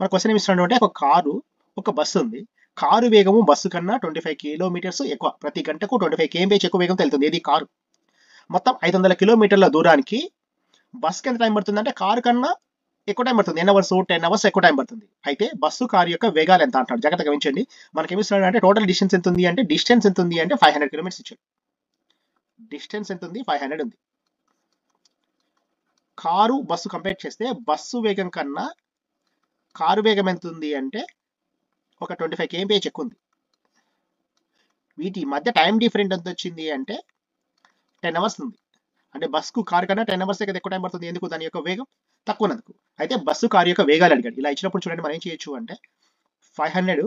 మన క్వశ్చన్ ఏమి ఇస్తున్నాడు అంటే ఒక కారు ఒక బస్సు ఉంది. కారు వేగము బస్సు కన్నా 25 కిలోమీటర్స్ ఎక్కువ, ప్రతి గంటకు 25 kmph ఎక్కువ వేగంతో వెళ్తుంది. ఇది కారు. మొత్తం 500 కిలోమీటర్ల దూరానికి బస్కి ఎంత టైం పడుతుంది అంటే కారు కన్నా ఎక్కువ టైం పడుతుంది. 10 అవర్స్ 10 అవర్స్ ఎక్కువ టైం పడుతుంది. అయితే బస్సు కారు యొక్క వేగాలు ఎంత అంటాడు. జాగ్రత్తగా గమనించండి. మనకి ఏమి ఇస్తున్నాడు అంటే టోటల్ డిస్టెన్స్ ఎంత ఉంది అంటే 500 కిలోమీటర్స్ ఇచ్చాడు. డిస్టెన్స్ ఎంత ఉంది? 500 ఉంది. కారు బస్సు కంపేర్ చేస్తే బస్సు వేగం కన్నా కారు వేగం ఎంత ఉంది అంటే ఒక 25 kmph ఎక్కువ ఉంది. వీటి మధ్య టైం డిఫరెంట్ ఎంత వచ్చింది అంటే 10 అవర్స్ ఉంది. అంటే బస్సుకు కారు కన్నా 10 అవర్స్ ఎక్కువ టైం పడుతుంది. ఎందుకు? దాని యొక్క వేగం తక్కువ ఉన్నందుకు. అయితే బస్సు కారు యొక్క వేగాలు అడిగాడు. ఇలా ఇచ్చినప్పుడు చూడండి మనం ఏం చేయొచ్చు అంటే 500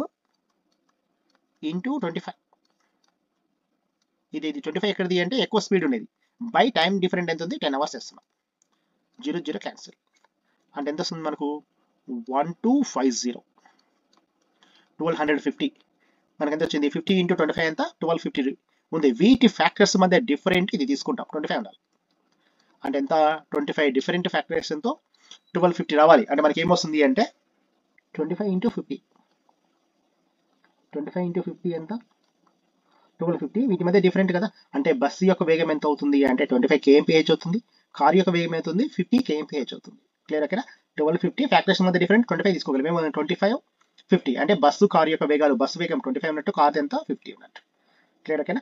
ఇంటూ 25, ఇది 25 ఎక్కడిది అంటే ఎక్కువ స్పీడ్ ఉండేది, బై టైం డిఫరెంట్ ఎంత ఉంది? 10 అవర్స్ వేస్తున్నాం. 0 క్యాన్సిల్ అంటే ఎంత వస్తుంది మనకు? 1250, 1250. మనకి ఎంత వచ్చింది? 50 ఇంటూ 25 ఎంత? 1250 ఉంది. వీటి ఫ్యాక్టర్స్ మధ్య డిఫరెంట్ ఇది తీసుకుంటాం. 25 ఉండాలి అంటే ఎంత? 25 డిఫరెంట్ ఫ్యాక్టర్స్ ఎంతో 1250 రావాలి. అంటే మనకి ఏమొస్తుంది అంటే 25 ఇంటూ 50, 25 ఇంటూ 50 ఎంత? 1250. వీటి మధ్య డిఫరెంట్ కదా, అంటే బస్సు యొక్క వేగం ఎంత అవుతుంది అంటే 25 kmph అవుతుంది. కారు యొక్క వేగం ఎంత అవుతుంది? 50 kmph అవుతుంది. క్లియర్ ఓకేనా? 1250 ఫ్యాక్టర్స్ మధ్య డిఫరెంట్ 25 తీసుకోగలం. మేము 25 50 అంటే బస్సు కారు యొక్క వేగాలు, బస్సు వేగం 25 ఉన్నట్టు కారు ఎంత? 50 ఉన్నట్టు. క్లియర్ ఓకేనా?